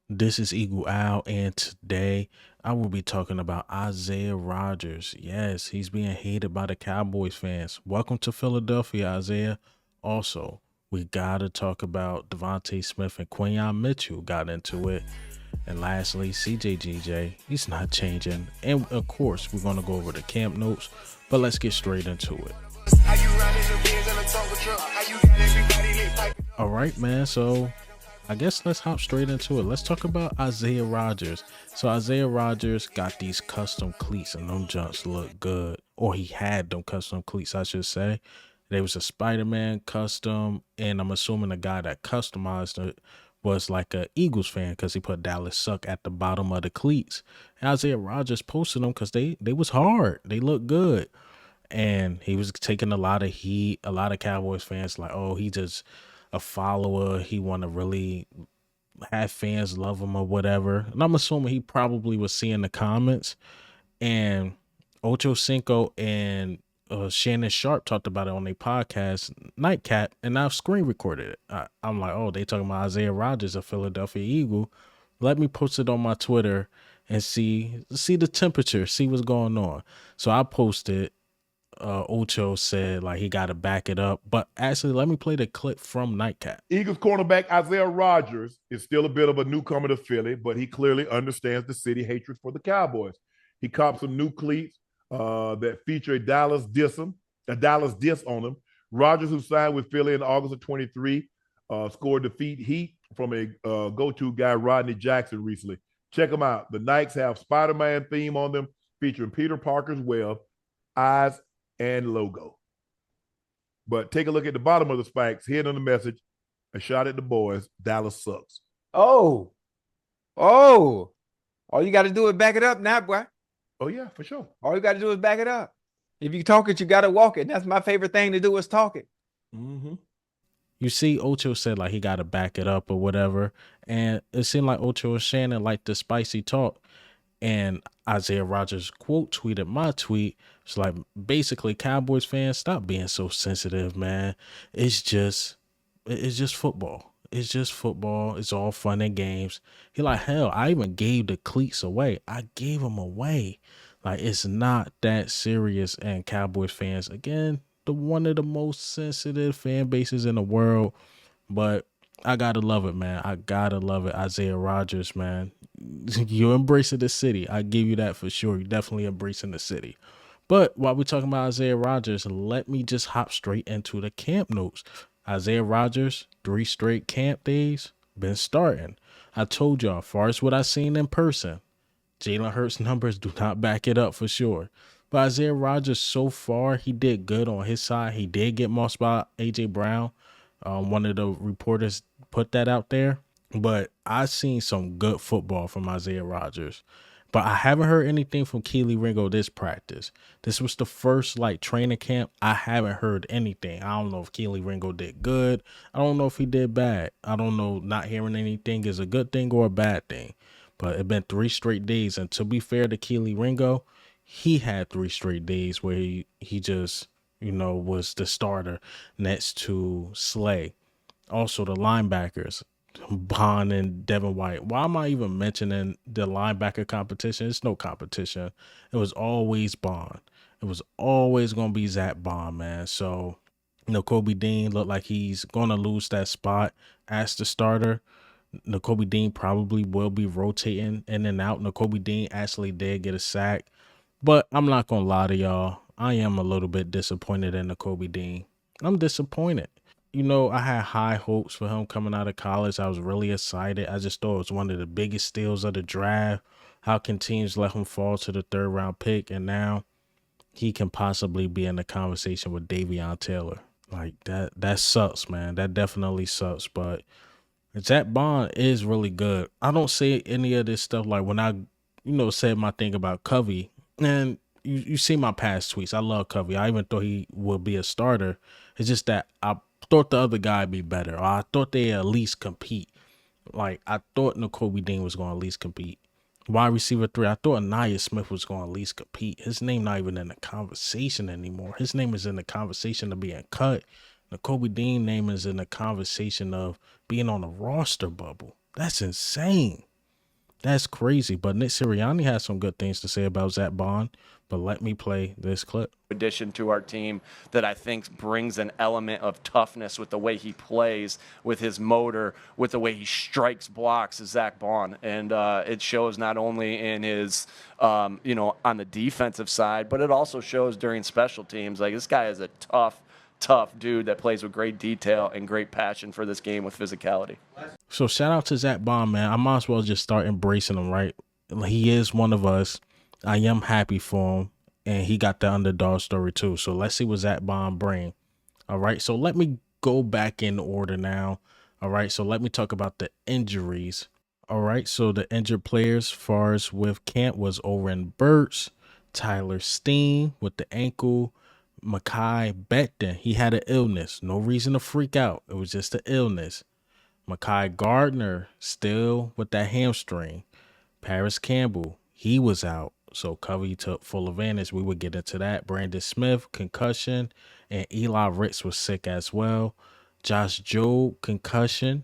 This is Eagle Owl, and today I will be talking about Isaiah Rodgers. Yes, he's being hated by the Cowboys fans. Welcome to Philadelphia, Isaiah. Also, we gotta talk about DeVonta Smith and Quinyon Mitchell got into it. And lastly, CJGJ, he's not changing. And of course, we're gonna go over the camp notes, but let's get straight into it. All right, man. So I guess let's hop straight into it. Let's talk about Isaiah Rodgers. So Isaiah Rodgers got these custom cleats and them jumps look good. Or he had them custom cleats, I should say. There was a Spider-Man custom, and I'm assuming the guy that customized it was like a Eagles fan because he put Dallas suck at the bottom of the cleats. And Isaiah Rodgers posted them because they was hard. They look good. And he was taking a lot of heat. A lot of Cowboys fans like, oh, he just a follower. He want to really have fans love him or whatever. And I'm assuming he probably was seeing the comments. And Ocho Cinco and Shannon Sharp talked about it on their podcast, Nightcap, and I've screen recorded it. I'm like, oh, they talking about Isaiah Rodgers, a Philadelphia Eagle. Let me post it on my Twitter and see the temperature, see what's going on. So I posted. Ocho said like he got to back it up. But actually, let me play the clip from Nightcap. Eagles cornerback Isaiah Rodgers is still a bit of a newcomer to Philly, but he clearly understands the city hatred for the Cowboys. He copped some new cleats that feature a Dallas diss on them. Rodgers, who signed with Philly in August of 23, scored defeat heat from a go-to guy, Rodney Jackson, recently. Check them out. The Nikes have Spider-Man theme on them, featuring Peter Parker's web, eyes, and logo. But take a look at the bottom of the spikes, hidden on the message, a shot at the boys, Dallas sucks. Oh, all you got to do is back it up now, boy. Oh, yeah, for sure. All you got to do is back it up. If you talk it, you got to walk it. That's my favorite thing to do is talk it. Mm-hmm. You see, Ocho said like he got to back it up or whatever. And it seemed like Ocho and Shannon liked the spicy talk. And Isaiah Rodgers quote tweeted my tweet. It's like, basically, Cowboys fans, stop being so sensitive, man. It's just football. It's just football. It's all fun and games. He like, hell, I even gave the cleats away. I gave them away. Like, it's not that serious. And Cowboys fans, again, one of the most sensitive fan bases in the world. But I gotta love it, man. I gotta love it. Isaiah Rodgers, man. You're embracing the city. I give you that for sure. You're definitely embracing the city. But while we're talking about Isaiah Rodgers, let me just hop straight into the camp notes. Isaiah Rodgers, 3 straight camp days, been starting. I told y'all, far as what I seen in person, Jalen Hurts numbers do not back it up for sure. But Isaiah Rodgers, so far, he did good on his side. He did get mossed by A.J. Brown. One of the reporters put that out there. But I seen some good football from Isaiah Rodgers. But I haven't heard anything from Ringo this practice. This was the first like training camp. I haven't heard anything. I don't know if Ringo did good. I don't know if he did bad. I don't know. Not hearing anything is a good thing or a bad thing. But it's been 3 straight days. And to be fair to Ringo, he had 3 straight days where he just, was the starter next to Slay. Also, the linebackers, Baun and Devin White. Why am I even mentioning the linebacker competition? It's no competition. It was always Baun. It was always going to be Zack Baun, man. So, Nakobe Dean looked like he's going to lose that spot as the starter. Nakobe Dean probably will be rotating in and out. Nakobe Dean actually did get a sack. But I'm not going to lie to y'all. I am a little bit disappointed in Nakobe Dean. I'm disappointed. I had high hopes for him coming out of college. I was really excited. I just thought it was one of the biggest steals of the draft. How can teams let him fall to the 3rd round pick? And now he can possibly be in the conversation with Davion Taylor. Like that sucks, man. That definitely sucks. But Zack Baun is really good. I don't say any of this stuff like when I, said my thing about Covey. And you see my past tweets. I love Covey. I even thought he would be a starter. It's just that I thought the other guy would be better. Or I thought they at least compete. Like, I thought Nakobe Dean was going to at least compete. Wide receiver 3, I thought Anaya Smith was going to at least compete. His name not even in the conversation anymore. His name is in the conversation of being cut. Nakobe Dean name is in the conversation of being on a roster bubble. That's insane. That's crazy. But Nick Sirianni has some good things to say about Zack Baun. But let me play this clip. Addition to our team that I think brings an element of toughness with the way he plays, with his motor, with the way he strikes blocks, is Zack Baun. And it shows not only in his, on the defensive side, but it also shows during special teams. Like, this guy is a tough dude that plays with great detail and great passion for this game with physicality. So shout out to Zack Baun, man. I might as well just start embracing him, right? He is one of us. I am happy for him, and he got the underdog story too. So let's see what Zack Baun bring. All right, so let me go back in order now. All right, so let me talk about the injuries. All right, so the injured players, far as with camp, was Oren Burks, Tyler Steen with the ankle, McKee Becton. He had an illness. No reason to freak out. It was just an illness. Mekhi Gardner still with that hamstring. Paris Campbell, he was out. So Covey took full advantage. We would get into that. Brandon Smith, concussion. And Eli Ricks was sick as well. Josh Jobe, concussion.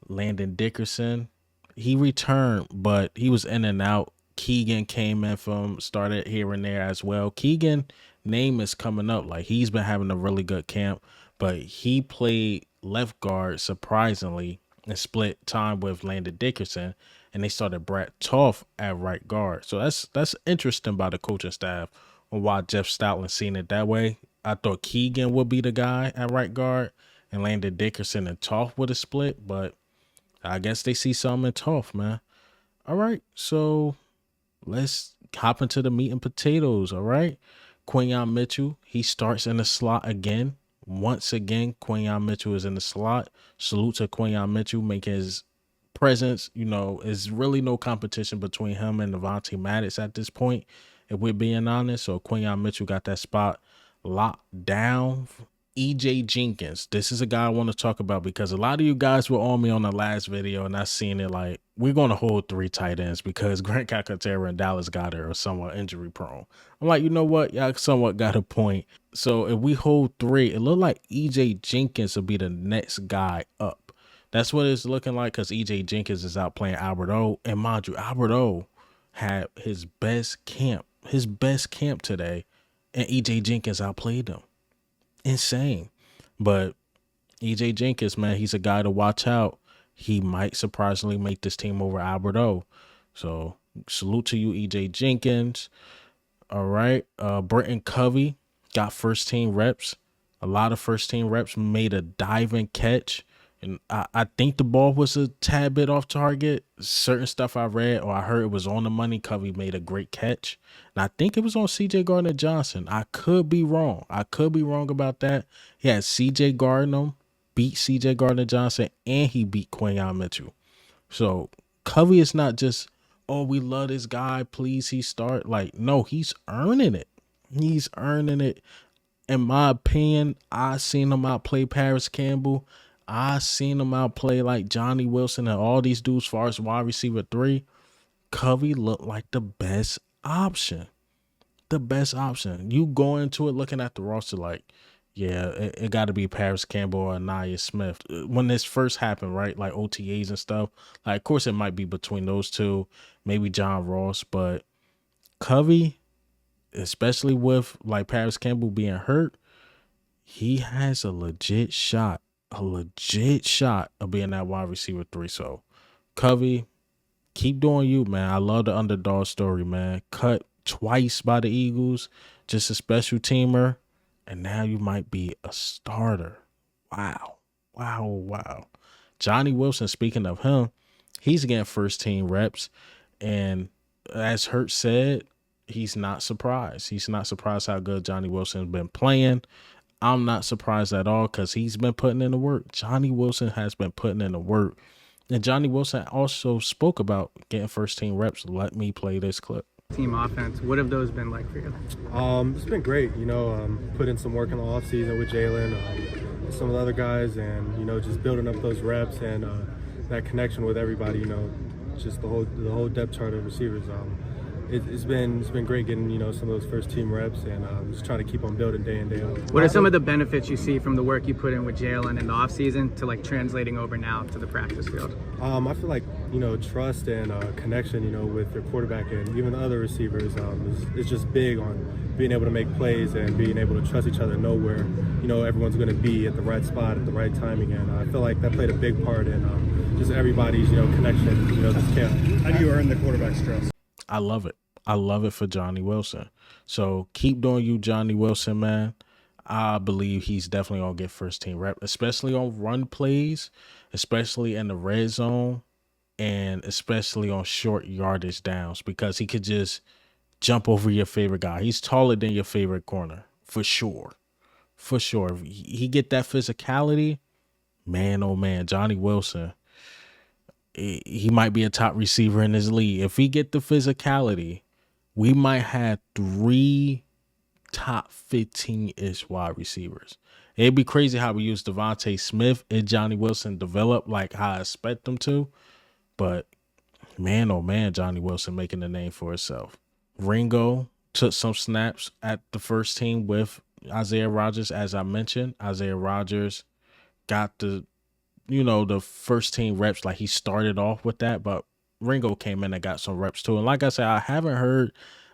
Landon Dickerson, he returned, but he was in and out. Keegan came in started here and there as well. Keegan name is coming up. Like, he's been having a really good camp, but he played left guard surprisingly and split time with Landon Dickerson, and they started Brett Toth at right guard. So that's interesting by the coaching staff on why Jeff Stoutland seen it that way. I thought Keegan would be the guy at right guard and Landon Dickerson and Toth would have split, but I guess they see something in Toth, man. All right, so let's hop into the meat and potatoes, all right? Quinyon Mitchell, he starts in the slot again. Once again, Quinyon Mitchell is in the slot. Salute to Quinyon Mitchell, making his presence, is really no competition between him and Devontae Maddox at this point, if we're being honest. So Quinyon Mitchell got that spot locked down. EJ Jenkins, this is a guy I want to talk about because a lot of you guys were on me on the last video and I seen it like, we're going to hold 3 tight ends because Grant Calcaterra and Dallas Goedert are somewhat injury prone. I'm like, you know what? Y'all somewhat got a point. So if we hold 3, it look like EJ Jenkins will be the next guy up. That's what it's looking like because EJ Jenkins is out playing Albert O. And mind you, Albert O had his best camp today, and EJ Jenkins outplayed him. Insane. But EJ Jenkins, man, he's a guy to watch out. He might surprisingly make this team over Albert O. So salute to you, EJ Jenkins. All right. Brenton Covey got first team reps. A lot of first team reps, made a diving catch. And I think the ball was a tad bit off target. Certain stuff I read or I heard it was on the money. Covey made a great catch. And I think it was on CJ Gardner-Johnson. I could be wrong. About that. He had CJ Gardner, beat CJ Gardner-Johnson, and he beat Quinyon Mitchell. So Covey is not just, oh, we love this guy, please he start. Like, no, he's earning it. He's earning it. In my opinion, I seen him outplay Paris Campbell. I seen him outplay like Johnny Wilson and all these dudes as far as wide receiver 3. Covey looked like the best option. You go into it looking at the roster like, yeah, it got to be Paris Campbell or Anaya Smith. When this first happened, right, like OTAs and stuff, like, of course it might be between those two, maybe John Ross, but Covey, especially with like Paris Campbell being hurt, he has a legit shot of being that wide receiver 3. So Covey, keep doing you, man. I love the underdog story, man. Cut twice by the Eagles, just a special teamer, and now you might be a starter. Wow. Johnny Wilson, speaking of him, he's getting first team reps, and as Hurt said, he's not surprised. He's not surprised how good Johnny Wilson's been playing. I'm not surprised at all because he's been putting in the work. Johnny Wilson has been putting in the work. And Johnny Wilson also spoke about getting first team reps. Let me play this clip. Team offense, what have those been like for you? It's been great, put in some work in the offseason with Jalen, some of the other guys, and, just building up those reps and that connection with everybody, just the whole depth chart of receivers. It's been great getting, some of those first team reps and just trying to keep on building day in, day out. What are some of the benefits you see from the work you put in with Jalen in the offseason to like translating over now to the practice field? I feel like trust and connection, with your quarterback and even the other receivers is just big on being able to make plays and being able to trust each other, know where, everyone's going to be at the right spot at the right timing. And I feel like that played a big part in just everybody's, connection, this camp. How do you earn the quarterback's trust? I love it. I love it for Johnny Wilson. So keep doing you, Johnny Wilson, man. I believe he's definitely going to get first team rep, especially on run plays, especially in the red zone, and especially on short yardage downs, because he could just jump over your favorite guy. He's taller than your favorite corner, for sure. For sure. If he get that physicality, man, oh man, Johnny Wilson, he might be a top receiver in this league. If he get the physicality, we might have 3 top 15-ish wide receivers. It'd be crazy how we use DeVonta Smith and Johnny Wilson develop like how I expect them to. But man, oh man, Johnny Wilson making a name for himself. Ringo took some snaps at the first team with Isaiah Rodgers. As I mentioned, Isaiah Rodgers got the first team reps. Like, he started off with that, but Ringo came in and got some reps too. And like I said, I haven't heard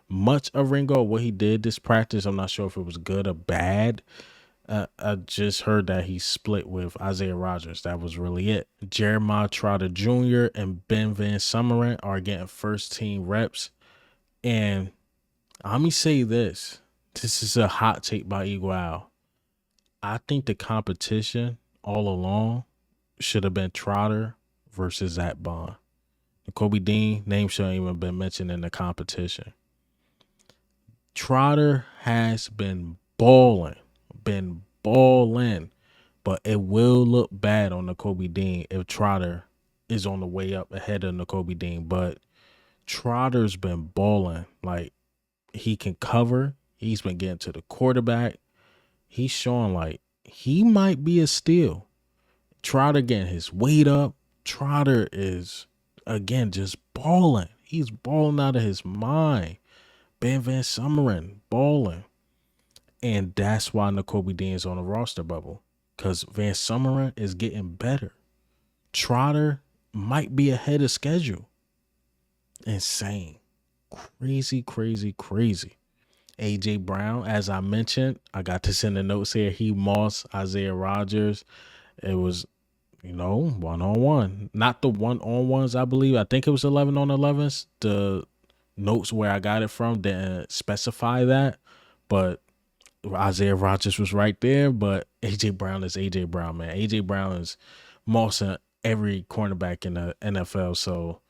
much of Ringo, what he did this practice. I'm not sure if it was good or bad. I just heard that he split with Isaiah Rodgers. That was really it. Jeremiah Trotter Jr. and Ben Van Sumeren are getting first team reps. And let me say this. This is a hot take by Eagle Owl. I think the competition all along should have been Trotter versus Zack Baun. Nakobe Dean name shouldn't even been mentioned in the competition. Trotter has been balling, but it will look bad on Nakobe Dean if Trotter is on the way up ahead of Nakobe Dean. But Trotter's been balling. Like, he can cover. He's been getting to the quarterback. He's showing like he might be a steal. Trotter getting his weight up. Trotter is, again, just balling. He's balling out of his mind. Ben Van Sumeren balling. And that's why Nakobe Dean is on the roster bubble, because Van Sumeren is getting better. Trotter might be ahead of schedule. Insane. Crazy, crazy, crazy. AJ Brown, as I mentioned, I got this in the notes here. He mossed Isaiah Rodgers. It was, one-on-one. Not the one-on-ones, I believe. I think it was 11-on-11s. The notes where I got it from didn't specify that, but Isaiah Rodgers was right there. But AJ Brown is AJ Brown, man. AJ Brown is mossing every cornerback in the NFL. So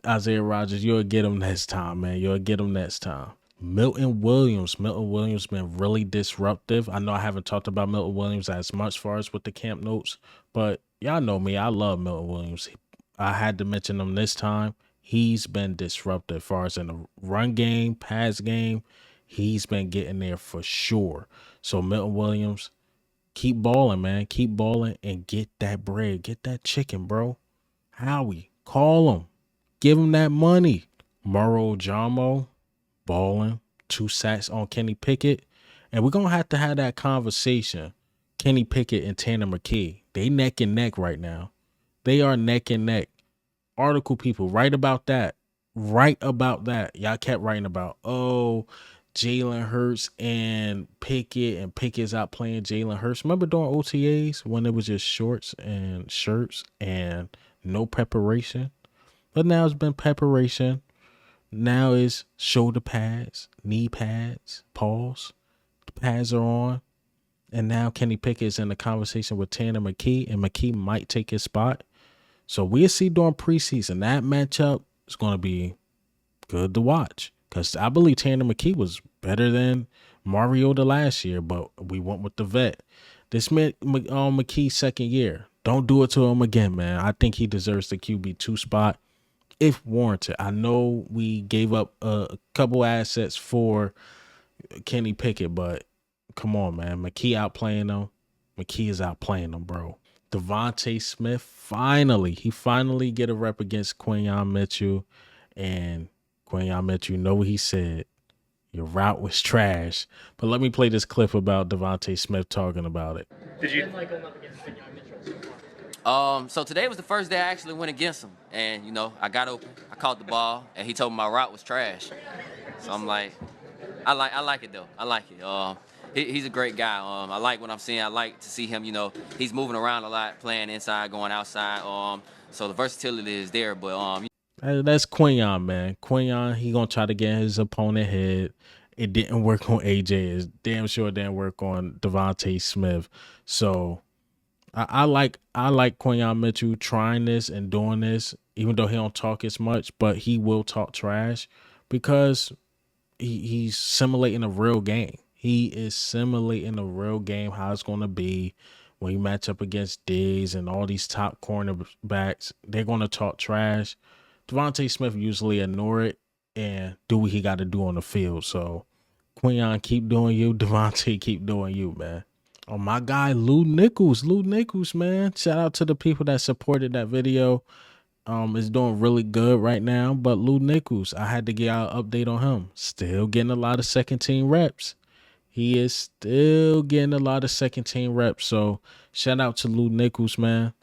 Isaiah Rodgers, you'll get him next time, man. You'll get him next time. Milton Williams been really disruptive. I know I haven't talked about Milton Williams as much as far as with the camp notes, but y'all know me. I love Milton Williams. I had to mention him this time. He's been disruptive as far as in the run game, pass game. He's been getting there for sure. So Milton Williams, keep balling, man. Keep balling and get that bread. Get that chicken, bro. Howie, call him. Give him that money. Ojomo, balling. 2 sacks on Kenny Pickett. And we're going to have that conversation. Kenny Pickett and Tanner McKee. They neck and neck right now. They are neck and neck. Article people, write about that. Write about that. Y'all kept writing about, Jalen Hurts and Pickett's out playing Jalen Hurts. Remember during OTAs when it was just shorts and shirts and no preparation? But now it's been preparation. Now it's shoulder pads, knee pads, pause. The pads are on. And now Kenny Pickett is in the conversation with Tanner McKee, and McKee might take his spot. So we'll see during preseason. That matchup is going to be good to watch, because I believe Tanner McKee was better than Mariota last year, but we went with the vet. This McKee's second year. Don't do it to him again, man. I think he deserves the QB2 spot if warranted. I know we gave up a couple assets for Kenny Pickett, but come on, man. McKee outplaying him. McKee is outplaying him, bro. DeVonta Smith finally get a rep against Quinyon Mitchell. And Quinyon Mitchell, you know what he said. Your route was trash. But let me play this clip about DeVonta Smith talking about it. Did you like going up against Quinyon Mitchell so far? So today was the first day I actually went against him, and you know, I got open, I caught the ball, and he told me my route was trash. So I'm like, I like it though. I like it. He's a great guy. I like what I'm seeing. I like to see him. You know, he's moving around a lot, playing inside, going outside. So the versatility is there. But that's Quinyon, man. Quinyon, he gonna try to get his opponent head. It didn't work on AJ. It's damn sure it didn't work on DeVonta Smith. So I like Quinyon Mitchell trying this and doing this, even though he don't talk as much, but he will talk trash because he's simulating a real game. He is simulating a real game, how it's going to be when you match up against Diggs and all these top cornerbacks. They're going to talk trash. DeVonta Smith usually ignore it and do what he got to do on the field. So, Quinyon, keep doing you. DeVonta, keep doing you, man. Oh, my guy, Lew Nichols, man. Shout out to the people that supported that video. Is doing really good right now. But Lew Nichols, I had to get out an update on him. Still getting a lot of second team reps. He is still getting a lot of second team reps. So shout out to Lew Nichols, man.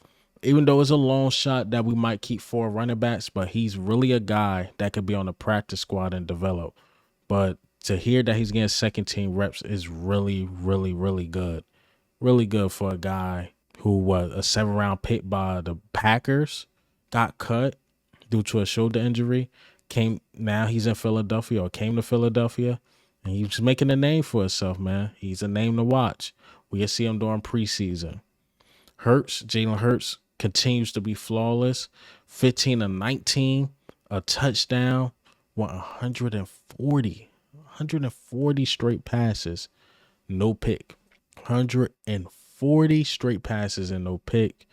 Even though it's a long shot that we might keep 4 running backs, but he's really a guy that could be on the practice squad and develop. But to hear that he's getting second team reps is really, really, really good. Really good for a guy who was a 7th-round pick by the Packers, got cut due to a shoulder injury, now he's in Philadelphia, or came to Philadelphia, and he's making a name for himself, man. He's a name to watch. We'll see him during preseason. Jalen Hurts continues to be flawless. 15 of 19, a touchdown, 140 straight passes, no pick. 140 straight passes and no pick.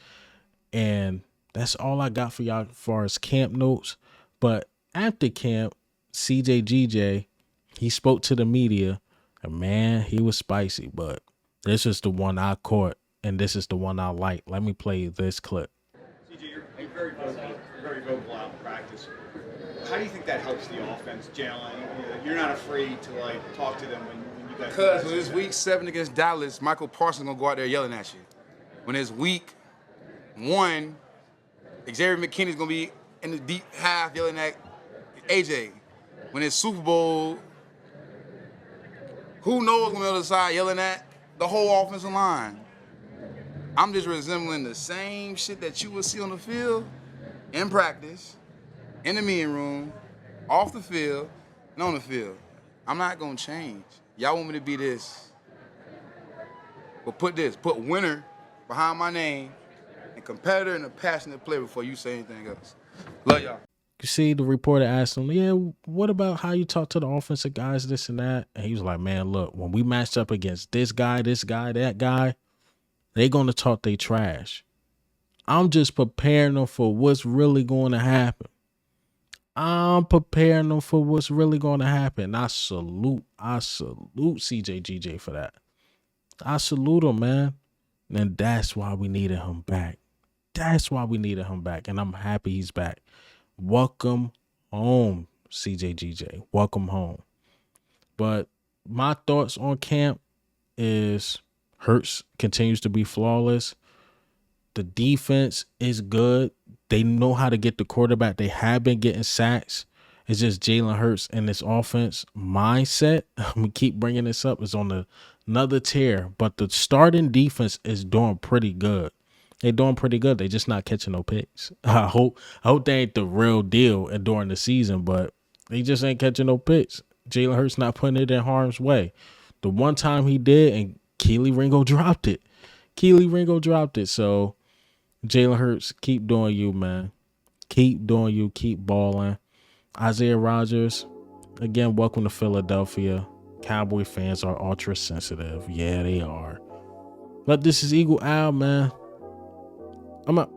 And that's all I got for y'all as far as camp notes. But after camp, CJGJ, he spoke to the media, and man, he was spicy. But this is the one I caught, and this is the one I like. Let me play this clip. CJ, you're very vocal out in practice. How do you think that helps the offense, Jalen? You're not afraid to talk to them when you guys. Because when it's week 7 against Dallas, Michael Parsons gonna go out there yelling at you. When it's week 1, Xavier McKinney's gonna be in the deep half yelling at AJ. When it's Super Bowl, who knows on the other side yelling at the whole offensive line? I'm just resembling the same shit that you will see on the field, in practice, in the meeting room, off the field, and on the field. I'm not gonna change. Y'all want me to be this. But put winner behind my name, and competitor and a passionate player before you say anything else. Love y'all. You see, the reporter asked him, yeah, what about how you talk to the offensive guys, this and that? And he was like, man, look, when we matched up against this guy, that guy, they going to talk they trash. I'm just preparing them for what's really going to happen. I salute CJGJ for that. I salute him, man. And that's why we needed him back. And I'm happy he's back. Welcome home, CJGJ. Welcome home. But my thoughts on camp is Hurts continues to be flawless. The defense is good. They know how to get the quarterback. They have been getting sacks. It's just Jalen Hurts and this offense mindset. I'm going to keep bringing this up. It's on another tier. But the starting defense is doing pretty good. They're doing pretty good. They're just not catching no picks. I hope they ain't the real deal during the season, but they just ain't catching no picks. Jalen Hurts not putting it in harm's way. The one time he did, and Ringo dropped it. So Jalen Hurts, keep doing you, man. Keep doing you. Keep balling. Isaiah Rodgers, again, welcome to Philadelphia. Cowboy fans are ultra sensitive. Yeah, they are. But this is Eagle Al, man. I'm out.